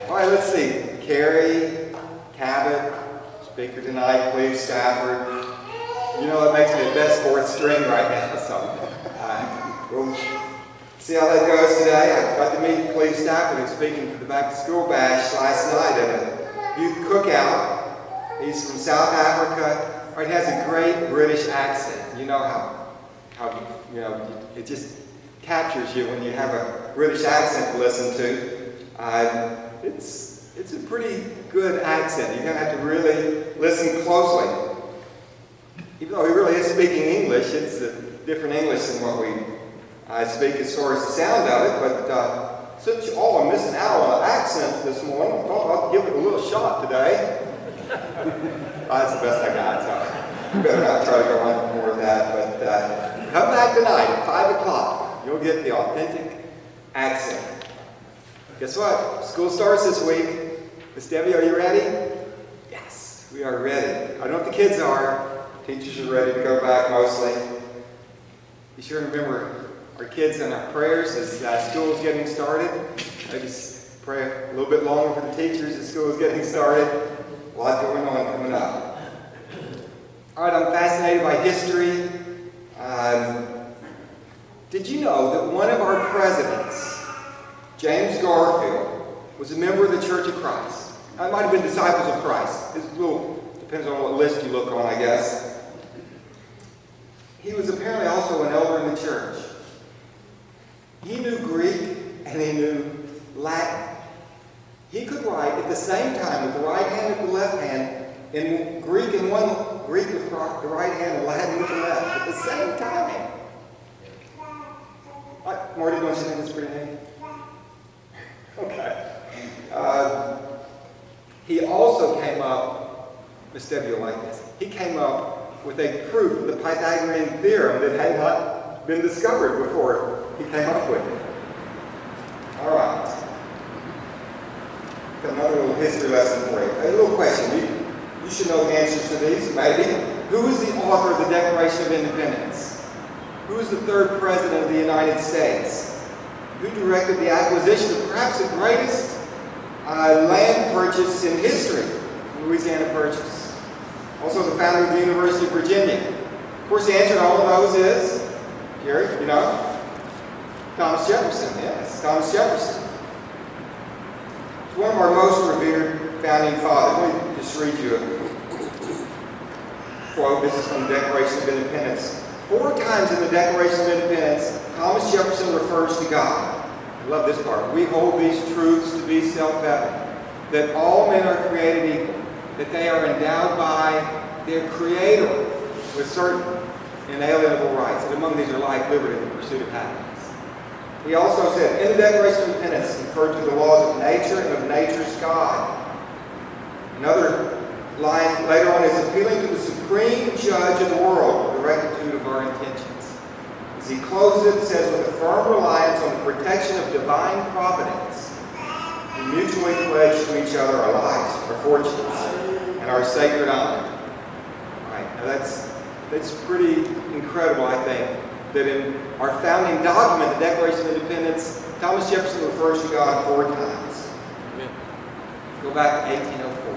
All right, let's see. Carrie, Cabot, speaker tonight, Cleve Stafford. You know, it makes me the best fourth string right now, so we'll see how that goes today. I got to meet Cleve Stafford, who's speaking for the Back to School Bash last night at a youth cookout. He's from South Africa. All right, he has a great British accent. You know how you know, it just captures you when you have a British accent to listen to. It's a pretty good accent. You're going to have to really listen closely. Even though he really is speaking English, it's a different English than what we speak as far as the sound of it. But since you all are missing out on an accent this morning, I thought I'll give it a little shot today. That's the best I got, so you better not try to go on for more of that. But come back tonight at 5 o'clock. You'll get the authentic accent. Guess what? School starts this week. Miss Debbie, are you ready? Yes, we are ready. I don't know if the kids are. Teachers are ready to go back mostly. Be sure to remember our kids and our prayers as school is getting started. Maybe pray a little bit longer for the teachers as school is getting started. A lot going on coming up. All right, I'm fascinated by history. Did you know that one of our presidents, James Garfield, was a member of the Church of Christ? I might have been disciples of Christ. It depends on what list you look on, I guess. He was apparently also an elder in the church. He knew Greek and he knew Latin. He could write at the same time with the right hand and the left hand, in Greek with the right hand and Latin with the left at the same time. Marty, don't you think that's pretty neat? Okay. He also came up, Miss Debbie will like this, he came up with a proof of the Pythagorean theorem that had not been discovered before he came up with it. All right. Got another little history lesson for you. A little question. You should know the answers to these, maybe. Who is the author of the Declaration of Independence? Who is the third president of the United States? Who directed the acquisition of perhaps the greatest land purchase in history, the Louisiana Purchase? Also the founder of the University of Virginia. Of course, the answer to all of those is, Jerry, you know, Thomas Jefferson. Yes, Thomas Jefferson. He's one of our most revered founding fathers. Let me just read you a quote. This is from the Declaration of Independence. 4 times in the Declaration of Independence, Thomas Jefferson refers to God. I love this part. We hold these truths to be self-evident, that all men are created equal, that they are endowed by their Creator with certain inalienable rights, and among these are life, liberty, and the pursuit of happiness. He also said, in the Declaration of Independence, he referred to the laws of nature and of nature's God. Another line later on is appealing to the supreme judge of the world for the rectitude of our intentions. As he closes it, says, with a firm reliance on the protection of divine providence, we mutually pledge to each other our lives, our fortunes, and our sacred honor. All right, now that's pretty incredible, I think, that in our founding document, the Declaration of Independence, Thomas Jefferson refers to God 4 times. Go back to 1804.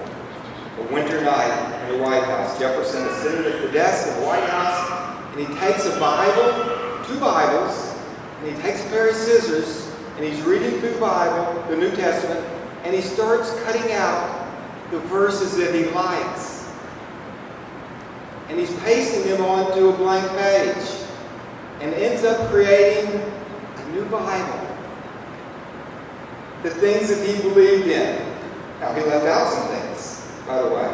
A winter night in the White House. Jefferson is sitting at the desk of the White House, and he takes a Bible, 2 Bibles, and he takes a pair of scissors, and he's reading through the Bible, the New Testament, and he starts cutting out the verses that he likes. And he's pasting them onto a blank page, and ends up creating a new Bible. The things that he believed in. Now, he left out some things, by the way.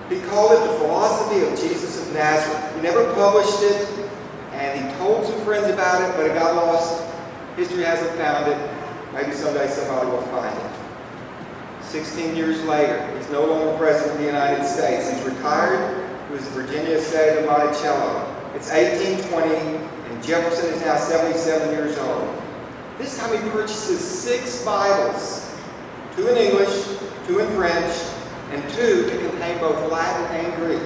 He called it the philosophy of Jesus of Nazareth. He never published it, and he told some friends about it, but it got lost. History hasn't found it. Maybe someday somebody will find it. 16 years later, he's no longer president of the United States. He's retired to his Virginia estate of Monticello. It's 1820, and Jefferson is now 77 years old. This time he purchases 6 Bibles, 2 in English, 2 in French, and 2 that contain both Latin and Greek.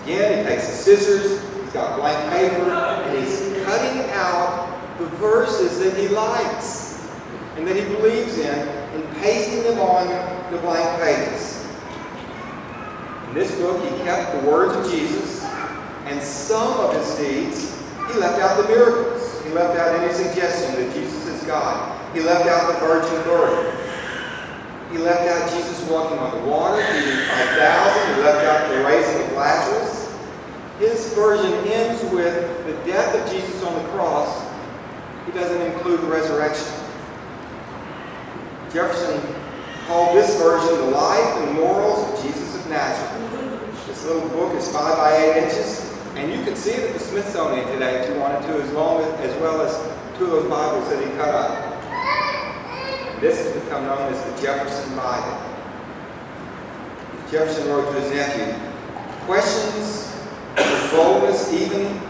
Again, he takes the scissors, he's got blank paper, and he's cutting out the verses that he likes. and that he believes in, and pasting them on the blank pages. In this book, he kept the words of Jesus, and some of his deeds, he left out the miracles. He left out any suggestion that Jesus is God. He left out the virgin birth. He left out Jesus walking on the water, feeding 5,000. He left out the raising of Lazarus. His version ends with the death of Jesus on the cross. He doesn't include the resurrection. Jefferson called this version the life and morals of Jesus of Nazareth. This little book is 5 by 8 inches, and you can see it at the Smithsonian today if you wanted to, as well as 2 of those Bibles that he cut up. This has become known as the Jefferson Bible. Jefferson wrote to his nephew, question with boldness even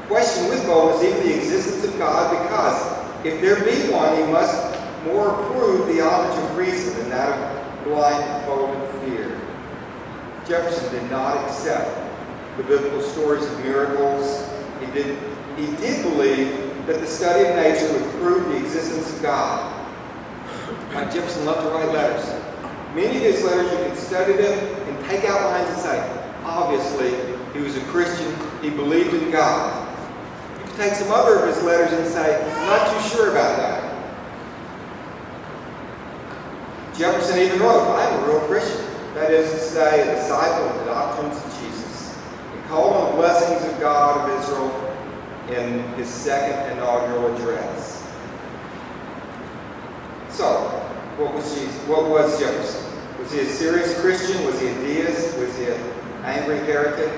the existence of God, because if there be one, he must more approve the homage of reason than that of blind folded fear. Jefferson did not accept the biblical stories of miracles. He did believe that the study of nature would prove the existence of God. Like Jefferson loved to write letters. Many of his letters, you can study them and take out lines and say, obviously, he was a Christian. He believed in God. You can take some other of his letters and say, not too sure about that. Jefferson even wrote, I'm a real Christian. That is to say, a disciple of the doctrines of Jesus. He called on the blessings of God of Israel in his second inaugural address. So, what was Jefferson? Was he a serious Christian? Was he a deist? Was he an angry heretic?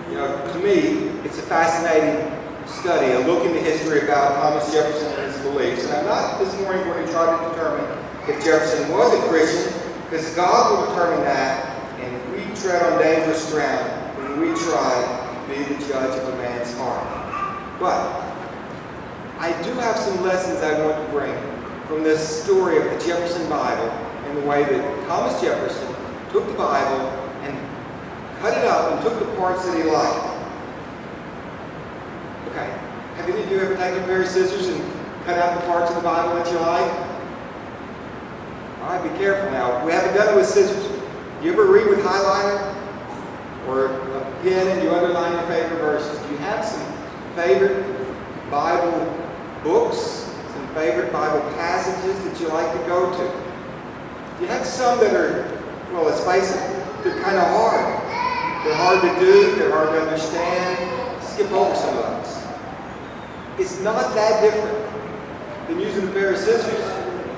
You know, to me, it's a fascinating study, a look into history about Thomas Jefferson and his beliefs. And I'm not this morning going to try to determine if Jefferson was a Christian, because God will determine that, and we tread on dangerous ground when we try to be the judge of a man's heart. But I do have some lessons I want to bring from this story of the Jefferson Bible and the way that Thomas Jefferson took the Bible and cut it up and took the parts that he liked. Okay, have any of you ever taken a pair of scissors and cut out the parts of the Bible that you like? All right, be careful now. We haven't done it with scissors. Do you ever read with highlighter or a pen and you underline your favorite verses? Do you have some favorite Bible books? Favorite Bible passages that you like to go to? You have some that are, well, let's face it, they're kind of hard. They're hard to do, they're hard to understand. Skip over some of those. It's not that different than using a pair of scissors.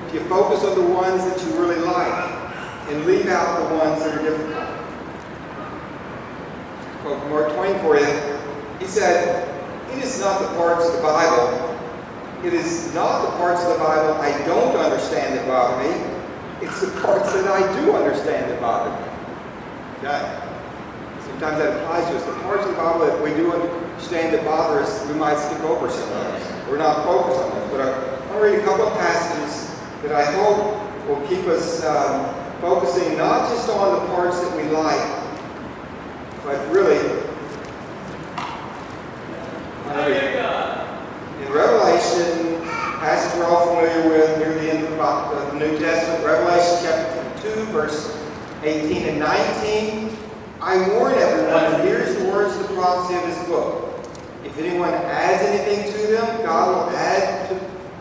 If you focus on the ones that you really like and leave out the ones that are difficult. Quote from Mark Twain for you. He said, it is not the parts of the Bible I don't understand that bother me. It's the parts that I do understand that bother me. Okay? Sometimes that applies to us. The parts of the Bible that we do understand that bother us, we might skip over some of those. We're not focused on those. But I want to read a couple of passages that I hope will keep us focusing not just on the parts that we like, but really in Revelation, passage we're all familiar with near the end of the New Testament, Revelation chapter 2, verse 18 and 19. I warn everyone who hears the words of the prophecy of this book. If anyone adds anything to them, God will add to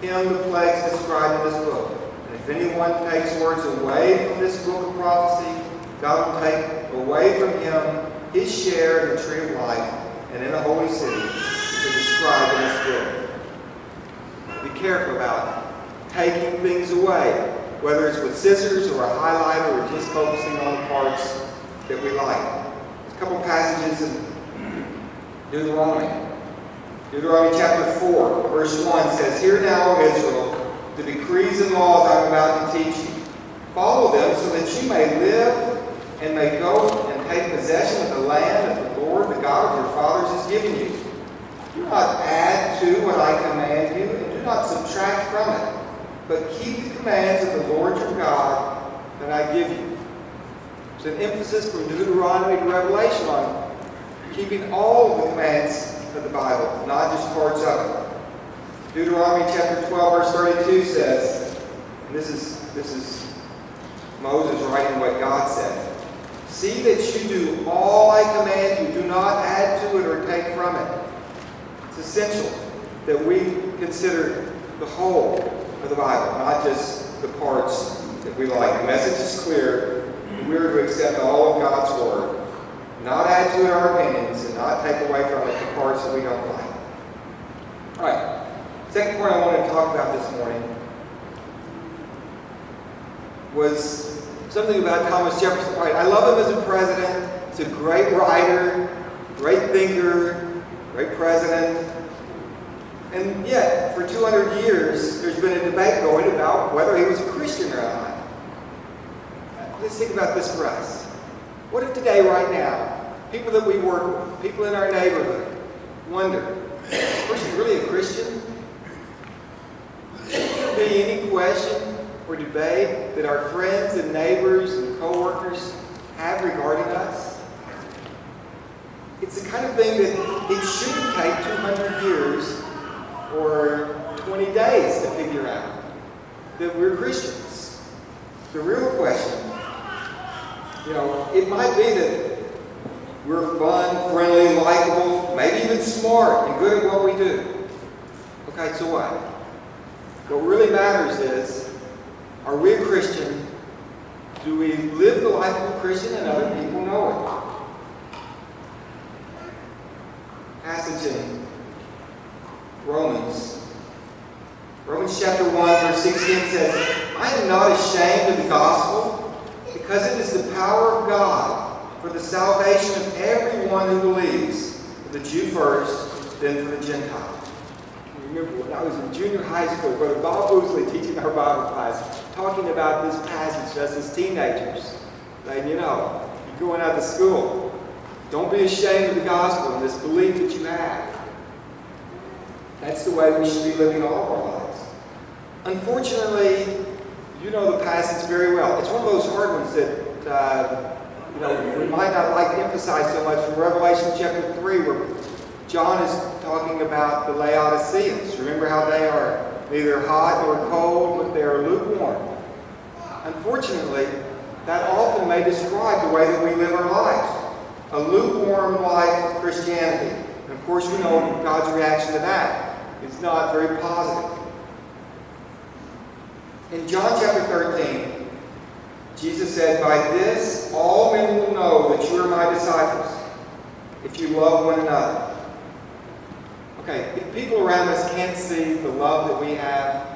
him the plagues described in this book. And if anyone takes words away from this book of prophecy, God will take away from him his share in the tree of life and in the holy city, which are described in this book. Be careful about taking things away, whether it's with scissors or a highlighter or just focusing on the parts that we like. There's a couple passages in Deuteronomy. Deuteronomy chapter 4, verse 1 says, Hear now, O Israel, the decrees and laws I am about to teach you. Follow them so that you may live and may go and take possession of the land that the Lord, the God of your fathers, has given you. Do not add to what I command you, and do not subtract from it, but keep the commands of the Lord your God that I give you. It's an emphasis from Deuteronomy to Revelation on keeping all of the commands of the Bible, not just parts of it. Deuteronomy chapter 12, verse 32 says, and this is Moses writing what God said. See that you do all I command you. Do not add to it or take from it. It's essential that we consider the whole of the Bible, not just the parts that we like. The message is clear. We are to accept all of God's Word, not add to it our opinions, and not take away from it the parts that we don't like. All right. Second point I wanted to talk about this morning was something about Thomas Jefferson. All right, I love him as a president. He's a great writer, great thinker, great president. And yet, for 200 years, there's been a debate going about whether he was a Christian or not. Let's think about this for us. What if today, right now, people that we work with, people in our neighborhood, wonder, is this person really a Christian? Should there be any question or debate that our friends and neighbors and co-workers have regarding us? It's the kind of thing that it shouldn't take 200 years or 20 days to figure out that we're Christians. The real question, it might be that we're fun, friendly, likable, maybe even smart and good at what we do. Okay, so what? What really matters is, are we a Christian? Do we live the life of a Christian and other people know it? Passage in Romans chapter 1, verse 16 says, I am not ashamed of the gospel, because it is the power of God for the salvation of everyone who believes, for the Jew first, then for the Gentile. I remember when I was in junior high school, Brother Bob Woosley teaching our Bible class, talking about this passage just as teenagers, saying, you're going out to school. Don't be ashamed of the gospel and this belief that you have. That's the way we should be living all of our lives. Unfortunately, you know the passage very well. It's one of those hard ones that we might not like to emphasize so much from Revelation chapter 3, where John is talking about the Laodiceans. Remember how they are neither hot nor cold, but they are lukewarm. Unfortunately, that often may describe the way that we live our lives. A lukewarm life of Christianity. And of course, we know God's reaction to that. It's not very positive. In John chapter 13, Jesus said, by this all men will know that you are my disciples, if you love one another. Okay, if people around us can't see the love that we have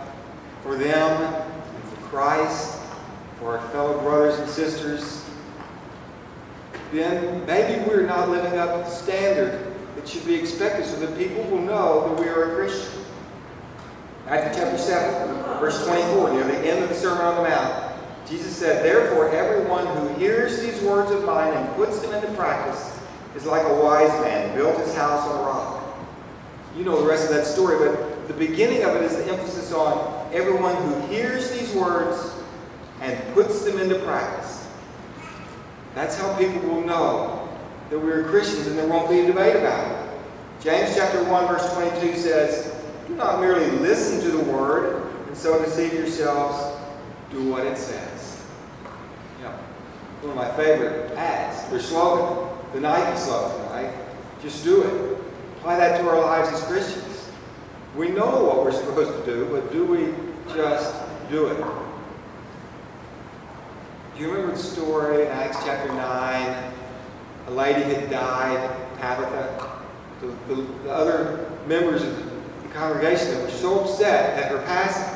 for them, and for Christ, for our fellow brothers and sisters, then maybe we're not living up to the standard that should be expected so that people will know that we are a Christian. Matthew chapter 7, verse 24, near the end of the Sermon on the Mount, Jesus said, therefore everyone who hears these words of mine and puts them into practice is like a wise man, built his house on a rock. You know the rest of that story, but the beginning of it is the emphasis on everyone who hears these words and puts them into practice. That's how people will know that we're Christians and there won't be a debate about it. James chapter 1, verse 22 says, do not merely listen to the word and so deceive yourselves, do what it says. One of my favorite ads, their slogan, the Nike slogan, right? Just do it. Apply that to our lives as Christians. We know what we're supposed to do, but do we just do it? Do you remember the story in Acts chapter 9? A lady had died, Tabitha. The other members of the congregation that were so upset at her passing.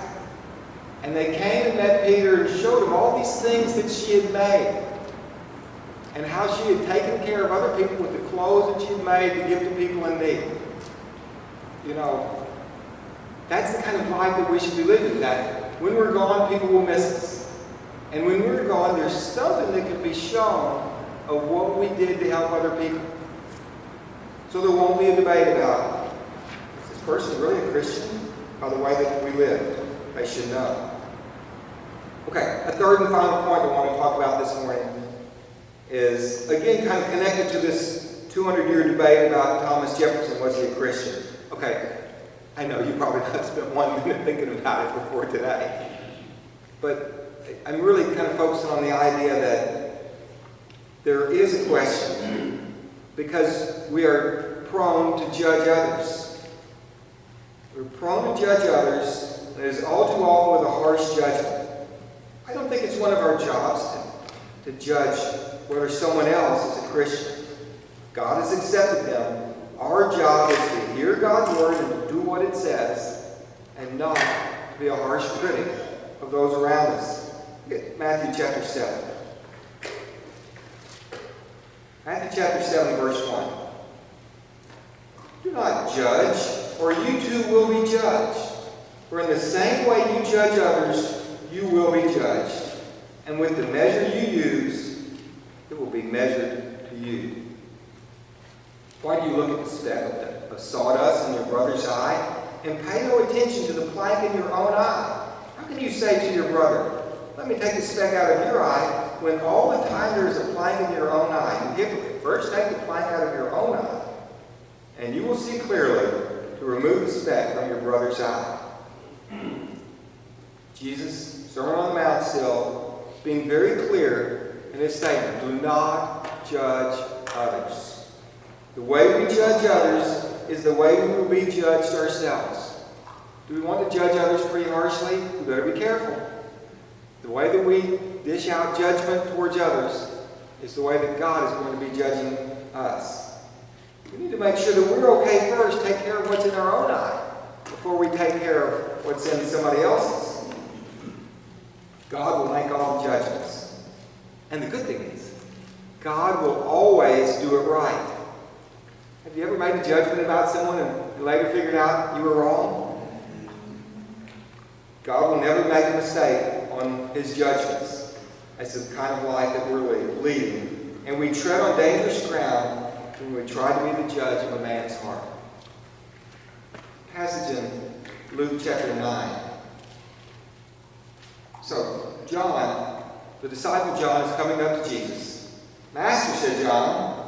And they came and met Peter and showed him all these things that she had made. And how she had taken care of other people with the clothes that she had made to give to people in need. That's the kind of life that we should be living. That when we're gone, people will miss us. And when we're gone, there's something that can be shown of what we did to help other people. So there won't be a debate about, is this person really a Christian? By the way that we lived, they should know. Okay, a third and final point I want to talk about this morning is, again, kind of connected to this 200-year debate about Thomas Jefferson, was he a Christian? Okay, I know you probably not spent 1 minute thinking about it before today. But I'm really kind of focusing on the idea that there is a question because we are prone to judge others. We're prone to judge others, and it is all too often with a harsh judgment. I don't think it's one of our jobs to judge whether someone else is a Christian. God has accepted them. Our job is to hear God's word and do what it says, and not to be a harsh critic of those around us. Look at Matthew chapter 7. Matthew chapter 7, verse 1. Do not judge, or you too will be judged. For in the same way you judge others, you will be judged. And with the measure you use, it will be measured to you. Why do you look at the speck of sawdust in your brother's eye and pay no attention to the plank in your own eye? How can you say to your brother, let me take the speck out of your eye, when all the time there is a plank in your own eye? You hypocrite, first take the plank out of your own eye, and you will see clearly to remove the speck from your brother's eye. Jesus, Sermon on the Mount still, being very clear in his statement, do not judge others. The way we judge others is the way we will be judged ourselves. Do we want to judge others pretty harshly? We better be careful. The way that we dish out judgment towards others is the way that God is going to be judging us. We need to make sure that we're okay first, take care of what's in our own eye, before we take care of what's in somebody else's. God will make all the judgments. And the good thing is, God will always do it right. Have you ever made a judgment about someone and later figured out you were wrong? God will never make a mistake on his judgments. That's the kind of life that we're leading. And we tread on dangerous ground when we try to be the judge of a man's heart. Passage in Luke chapter 9. So, John, the disciple John, is coming up to Jesus. Master, said John,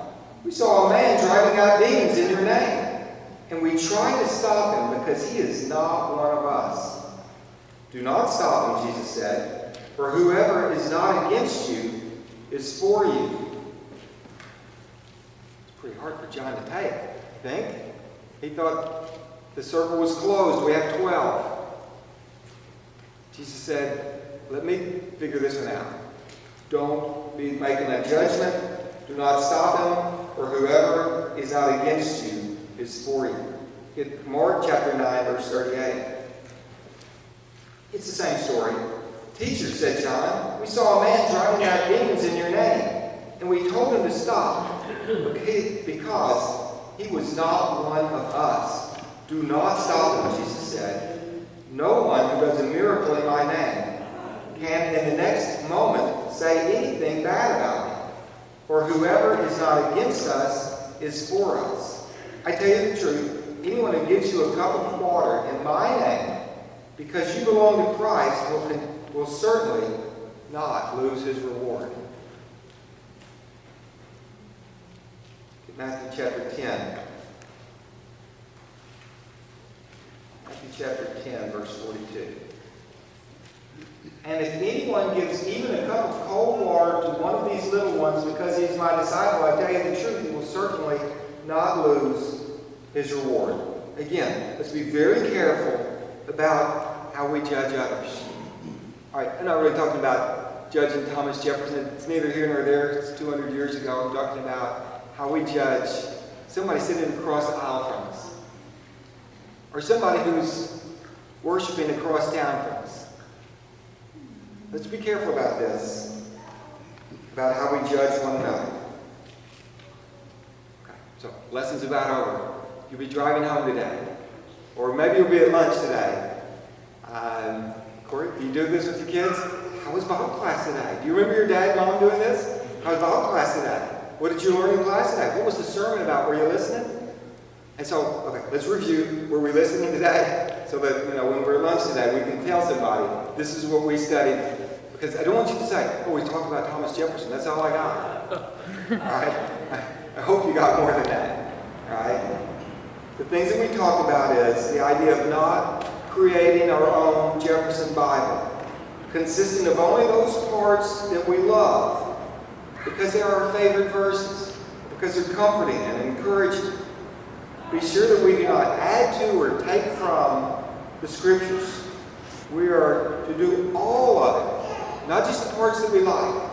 we saw a man driving out demons in your name, and we tried to stop him because he is not one of us. Do not stop him, Jesus said, for whoever is not against you is for you. It's pretty hard for John to take, I think. He thought the circle was closed. We have 12. Jesus said, let me figure this one out. Don't be making that judgment. Do not stop him, for whoever is not against you is for you. Get Mark chapter 9, verse 38. It's the same story. Teacher, said John, we saw a man driving out demons in your name, and we told him to stop because he was not one of us. Do not stop him, Jesus said. No one who does a miracle in my name can in the next moment say anything bad about me. For whoever is not against us is for us. I tell you the truth, anyone who gives you a cup of water in my name, because you belong to Christ, will certainly not lose his reward. Matthew chapter 10. Matthew chapter 10, verse 42. And if anyone gives even a cup of cold water to one of these little ones because he is my disciple, I tell you the truth, he will certainly not lose his reward. Again, let's be very careful about how we judge others. All right, I'm not really talking about judging Thomas Jefferson. It's neither here nor there. It's 200 years ago. I'm talking about how we judge somebody sitting across the aisle from us, or somebody who's worshiping across town from us. Let's be careful about this, about how we judge one another. Okay, so lesson's about over. You'll be driving home today, or maybe you'll be at lunch today. Corey, do you do this with your kids? How was Bible class today? Do you remember your dad and mom doing this? How was Bible class today? What did you learn in class today? What was the sermon about? Were you listening? And so, okay, let's review. Were we listening today? So that, when we're at lunch today, we can tell somebody, this is what we studied. Because I don't want you to say, oh, we talked about Thomas Jefferson. That's all I got. All right? I hope you got more than that. All right? The things that we talk about is the idea of not creating our own Jefferson Bible, consisting of only those parts that we love, because they are our favorite verses, because they're comforting and encouraging. Be sure that we do not add to or take from the Scriptures. We are to do all of it, not just the parts that we like.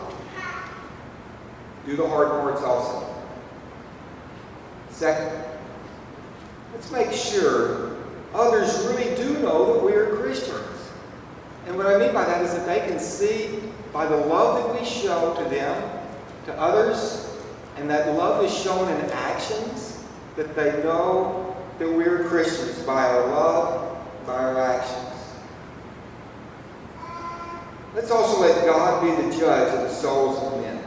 Do the hard parts also. Second, let's make sure others really do know that we are Christians. And what I mean by that is that they can see by the love that we show to them, to others, and that love is shown in actions, that they know that we are Christians by our love, by our actions. Let's also let God be the judge of the souls of men.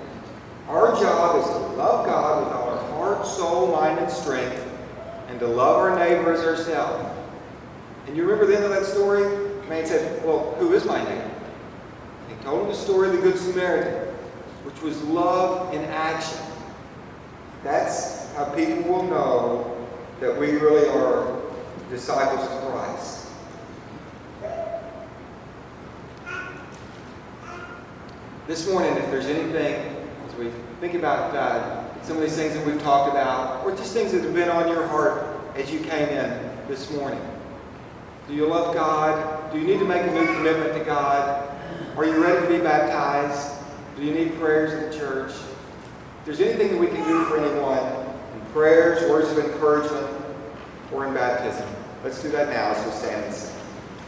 Our job is to love God with all our heart, soul, mind, and strength, and to love our neighbor as ourselves. And you remember the end of that story? The man said, well, who is my neighbor? And he told him the story of the Good Samaritan, which was love in action. That's how people will know that we really are disciples of Christ. This morning, if there's anything, as we think about some of these things that we've talked about, or just things that have been on your heart as you came in this morning. Do you love God? Do you need to make a new commitment to God? Are you ready to be baptized? Do you need prayers in the church? If there's anything that we can do for anyone, in prayers, words of encouragement, or in baptism, let's do that now as we stand and sing.